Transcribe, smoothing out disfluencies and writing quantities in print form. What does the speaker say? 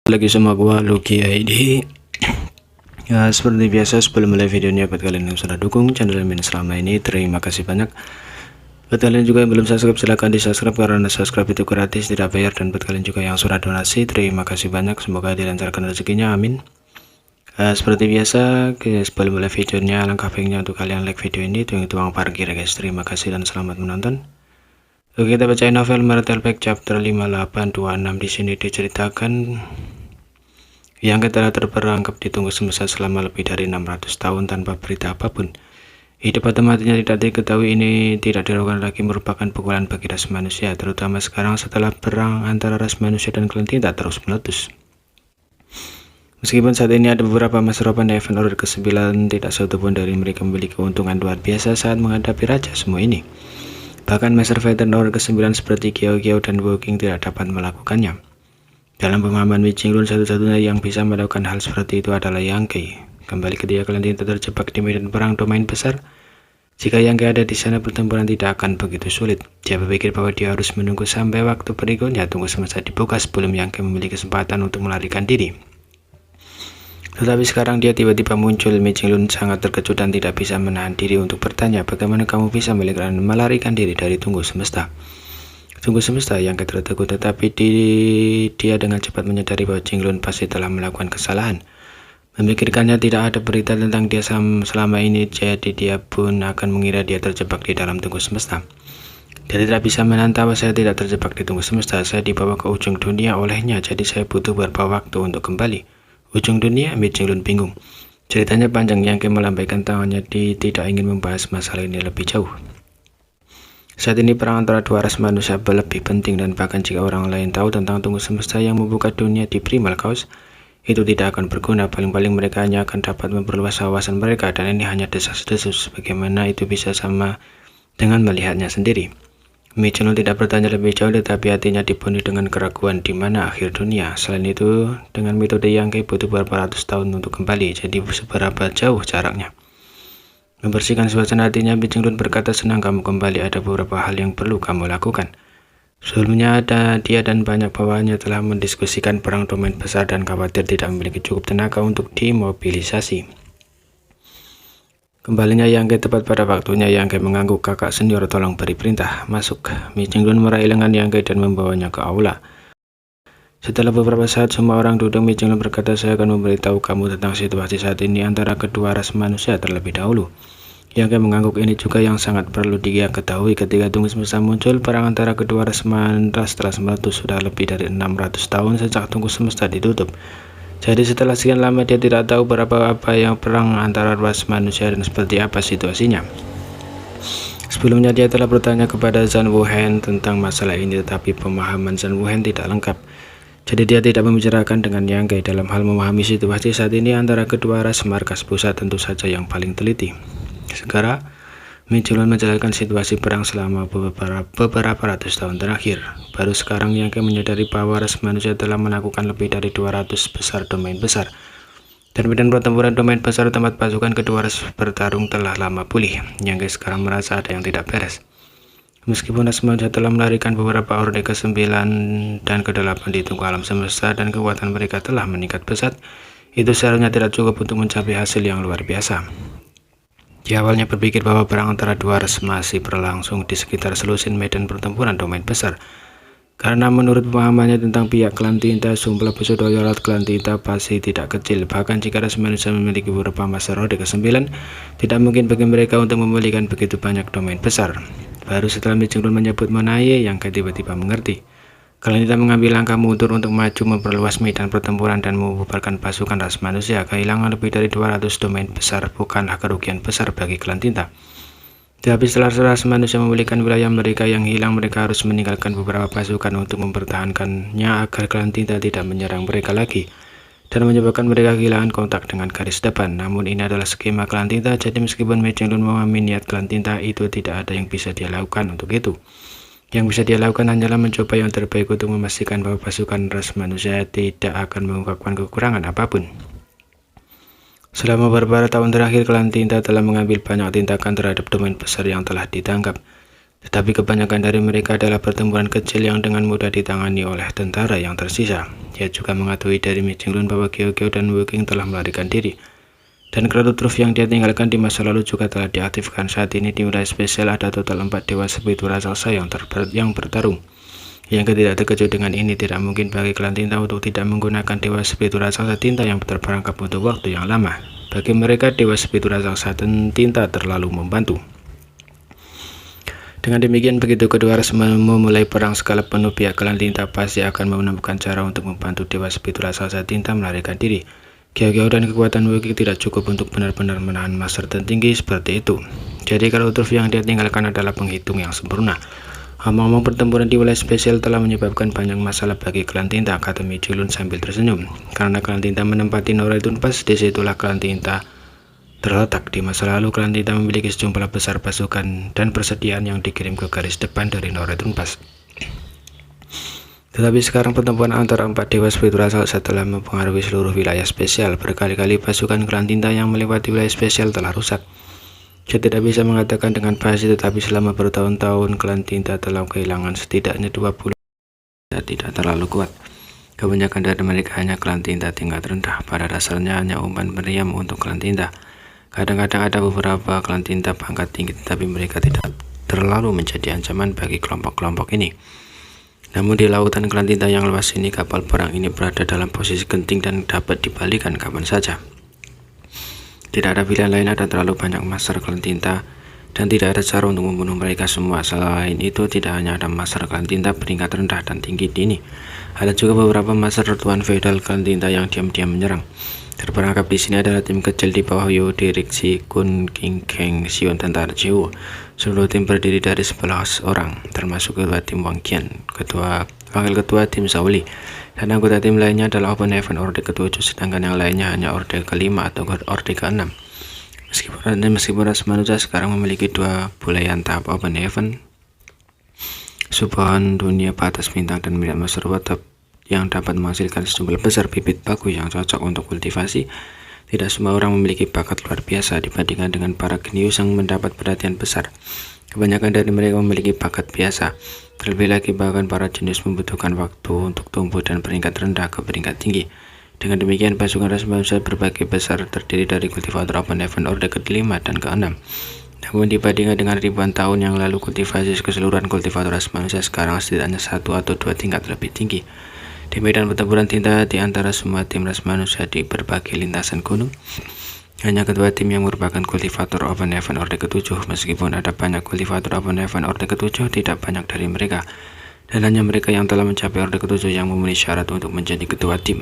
Lagi sama gua Lucky ID. Ya, seperti biasa sebelum mulai videonya, buat kalian yang sudah dukung channel ini selama ini, terima kasih banyak. Buat kalian juga yang belum subscribe, silahkan di subscribe karena subscribe itu gratis, tidak bayar. Dan buat kalian juga yang sudah donasi, terima kasih banyak, semoga dilancarkan rezekinya, amin. Seperti biasa, sebelum mulai videonya, alangkah baiknya untuk kalian like video ini, hitung-hitung parkir guys. Terima kasih dan selamat menonton. Oke, kita bacain novel Marital Back chapter 5826. Di sini diceritakan yang telah terperangkap ditunggu semesta selama lebih dari 600 tahun tanpa berita apapun. Hidup atau matinya tidak diketahui, ini tidak diragukan lagi merupakan pukulan bagi ras manusia, terutama sekarang setelah perang antara ras manusia dan klan tinta terus meletus. Meskipun saat ini ada beberapa Master Open Event Order ke-9, tidak satu pun dari mereka memiliki keuntungan luar biasa saat menghadapi raja semua ini. Bahkan Master Veteran Order ke-9 seperti Qiao Qiao dan Wu Qing tidak dapat melakukannya. Dalam pemahaman Wei Qinglun, satu-satunya yang bisa melakukan hal seperti itu adalah Yang Kei. Kembali ketika klan tinta terjebak di medan perang domain besar, jika Yang Kei ada di sana, pertempuran tidak akan begitu sulit. Dia berpikir bahwa dia harus menunggu sampai waktu berikutnya, tunggu semesta dibuka sebelum Yang Kei memiliki kesempatan untuk melarikan diri. Tetapi sekarang dia tiba-tiba muncul. Wei Qinglun sangat terkejut dan tidak bisa menahan diri untuk bertanya, bagaimana kamu bisa melarikan diri dari tunggu semesta? Tunggu semesta? Yang tertegun, tetapi dia dengan cepat menyadari bahwa Qinglun pasti telah melakukan kesalahan. Memikirkannya tidak ada berita tentang dia selama ini, jadi dia pun akan mengira dia terjebak di dalam tunggu semesta. Dia tidak bisa menantau, saya tidak terjebak di tunggu semesta, saya dibawa ke ujung dunia olehnya, jadi saya butuh beberapa waktu untuk kembali. Ujung dunia? Qinglun bingung. Ceritanya panjang. Yang Kei melambaikan tangannya, dia tidak ingin membahas masalah ini lebih jauh. Saat ini perang antara dua ras manusia lebih penting, dan bahkan jika orang lain tahu tentang tunggu semesta yang membuka dunia di Primal Chaos, itu tidak akan berguna. Paling-paling mereka hanya akan dapat memperluas wawasan mereka, dan ini hanya desas-desus. Bagaimana itu bisa sama dengan melihatnya sendiri? Qinglun tidak bertanya lebih jauh, tetapi hatinya dipenuhi dengan keraguan di mana akhir dunia. Selain itu, dengan metode Yang Kei butuh beberapa ratus tahun untuk kembali, jadi seberapa jauh jaraknya? Membersihkan suasana hatinya, Qinglun berkata, senang kamu kembali, ada beberapa hal yang perlu kamu lakukan. Sebelumnya dia dan banyak bawahannya telah mendiskusikan perang domain besar dan khawatir tidak memiliki cukup tenaga untuk dimobilisasi. Kembalinya Yang Kei tepat pada waktunya. Yang Kei mengangguk, kakak senior tolong beri perintah, masuk. Qinglun meraih lengan Yang Kei dan membawanya ke aula. Setelah beberapa saat semua orang duduk, Qinglun berkata, saya akan memberitahu kamu tentang situasi saat ini antara kedua ras manusia terlebih dahulu. Yang Kei mengangguk, ini juga yang sangat perlu dia ketahui. Ketika tunggu semesta muncul, perang antara kedua ras telah meletus. Sudah lebih dari 600 tahun sejak tunggu semesta ditutup. Jadi setelah sekian lama dia tidak tahu apa yang perang antara ras manusia dan seperti apa situasinya. Sebelumnya dia telah bertanya kepada Zhan Wuhen tentang masalah ini, tetapi pemahaman Zhan Wuhen tidak lengkap. Jadi dia tidak membicarakan dengan Yang Kei dalam hal memahami situasi saat ini antara kedua ras. Markas pusat tentu saja yang paling teliti. Sekarang, Qinglun menjelaskan situasi perang selama beberapa ratus tahun terakhir. Baru sekarang Yang Kei menyadari bahwa ras manusia telah melakukan lebih dari 200 besar domain besar. Dan medan pertempuran domain besar tempat pasukan kedua ras bertarung telah lama pulih. Yang Kei sekarang merasa ada yang tidak beres. Meskipun ras manusia telah melarikan beberapa orde ke-9 dan ke-8 di tunggu alam semesta dan kekuatan mereka telah meningkat pesat, itu seharusnya tidak cukup untuk mencapai hasil yang luar biasa. Dia awalnya berpikir bahwa perang antara dua ras masih berlangsung di sekitar selusin medan pertempuran domain besar. Karena menurut pemahamannya tentang pihak klan tinta, jumlah pseudo-yolat klan tinta pasti tidak kecil. Bahkan jika ras manusia memiliki beberapa Master Order ke-9, tidak mungkin bagi mereka untuk memiliki begitu banyak domain besar. Baru setelah Qinglun menyebut Monaye, Yang Kei tiba-tiba mengerti. Klan tinta mengambil langkah mundur untuk maju, memperluas medan pertempuran dan membubarkan pasukan ras manusia. Kehilangan lebih dari 200 domain besar bukanlah kerugian besar bagi klan tinta. Tapi setelah ras manusia memulihkan wilayah mereka yang hilang, mereka harus meninggalkan beberapa pasukan untuk mempertahankannya agar klan tinta tidak menyerang mereka lagi dan menyebabkan mereka kehilangan kontak dengan garis depan. Namun ini adalah skema klan tinta, jadi meskipun Qinglun memahami niat klan tinta, itu tidak ada yang bisa dia lakukan untuk itu. Yang bisa dia lakukan hanyalah mencoba yang terbaik untuk memastikan bahwa pasukan ras manusia tidak akan mengungkapkan kekurangan apapun. Selama beberapa tahun terakhir, klan tinta telah mengambil banyak tindakan terhadap domain besar yang telah ditangkap. Tetapi kebanyakan dari mereka adalah pertempuran kecil yang dengan mudah ditangani oleh tentara yang tersisa. Dia juga mengetahui dari Mi Jenglun bahwa Geo Geo dan Wukong telah melarikan diri. Dan kredit truf yang dia tinggalkan di masa lalu juga telah diaktifkan. Saat ini di wilayah spesial ada total 4 dewa spiritual raksasa yang bertarung. Yang tidak terkejut dengan ini, tidak mungkin bagi klan tinta untuk tidak menggunakan dewa spiritual raksasa tinta yang terperangkap untuk waktu yang lama. Bagi mereka, dewa spiritual raksasa tinta terlalu membantu. Dengan demikian, begitu kedua harus memulai perang skala penuh, pihak klan tinta pasti akan menemukan cara untuk membantu dewa spiritual raksasa tinta melarikan diri. Geo Geo dan kekuatan Wukong tidak cukup untuk benar-benar menahan master tertinggi seperti itu. Jadi kalau truf yang dia tinggalkan adalah penghitung yang sempurna. Omong-omong, pertempuran di wilayah spesial telah menyebabkan banyak masalah bagi klan tinta, kata Mi Jenglun sambil tersenyum. Karena klan tinta menempati Noraidon Pass, disitulah klan tinta terletak. Di masa lalu, klan tinta memiliki sejumlah besar pasukan dan persediaan yang dikirim ke garis depan dari Noraidon Pass. Tetapi sekarang pertempuran antara 4 dewa spiritual raksasa telah mempengaruhi seluruh wilayah spesial. Berkali-kali pasukan klan tinta yang melewati wilayah spesial telah rusak. Saya tidak bisa mengatakan dengan pasti, tetapi selama bertahun-tahun klan tinta telah kehilangan setidaknya 20 tidak terlalu kuat. Kebanyakan dari mereka hanya klan tinta tingkat rendah. Pada dasarnya hanya umpan meriam untuk klan tinta. Kadang-kadang ada beberapa klan tinta pangkat tinggi, tetapi mereka tidak terlalu menjadi ancaman bagi kelompok-kelompok ini. Namun di lautan klan tinta yang luas ini, kapal perang ini berada dalam posisi genting dan dapat dibalikan kapan saja. Tidak ada pilihan lain, ada terlalu banyak master klan tinta dan tidak ada cara untuk membunuh mereka semua. Selain itu, tidak hanya ada master klan tinta peringkat rendah dan tinggi ini, ada juga beberapa master tuan feodal klan tinta yang diam-diam menyerang. Terperangkap di sini adalah tim kecil di bawah Yu Diriksi Kun King Keng Sion tentara Jiwo. Seluruh tim berdiri dari 11 orang, termasuk ketua tim Wang Qian, wakil ketua tim Shaoli, dan anggota tim lainnya adalah Open Heaven Orde ke-7, sedangkan yang lainnya hanya Orde ke-5 atau Orde ke-6. Meskipun ras manusia sekarang memiliki 2 bulayan tahap Open Heaven, subahan dunia batas bintang dan melihat master water yang dapat menghasilkan sejumlah besar bibit bagus yang cocok untuk kultivasi, tidak semua orang memiliki bakat luar biasa dibandingkan dengan para genius yang mendapat perhatian besar. Kebanyakan dari mereka memiliki bakat biasa. Terlebih lagi, bahkan para jenius membutuhkan waktu untuk tumbuh dan peringkat rendah ke peringkat tinggi. Dengan demikian, pasukan ras manusia berbagai besar terdiri dari kultivator Open Heaven Orde ke-5 dan ke-6. Namun dibandingkan dengan ribuan tahun yang lalu, kultivasi keseluruhan kultivator ras manusia sekarang setidaknya 1 atau 2 tingkat lebih tinggi. Di medan pertempuran tinta di antara semua tim ras manusia di berbagai lintasan gunung, hanya kedua tim yang merupakan kultivator Open Heaven Orde ke-7. Meskipun ada banyak kultivator Open Heaven Orde ke-7, tidak banyak dari mereka, dan hanya mereka yang telah mencapai Orde ke-7 yang memenuhi syarat untuk menjadi ketua tim.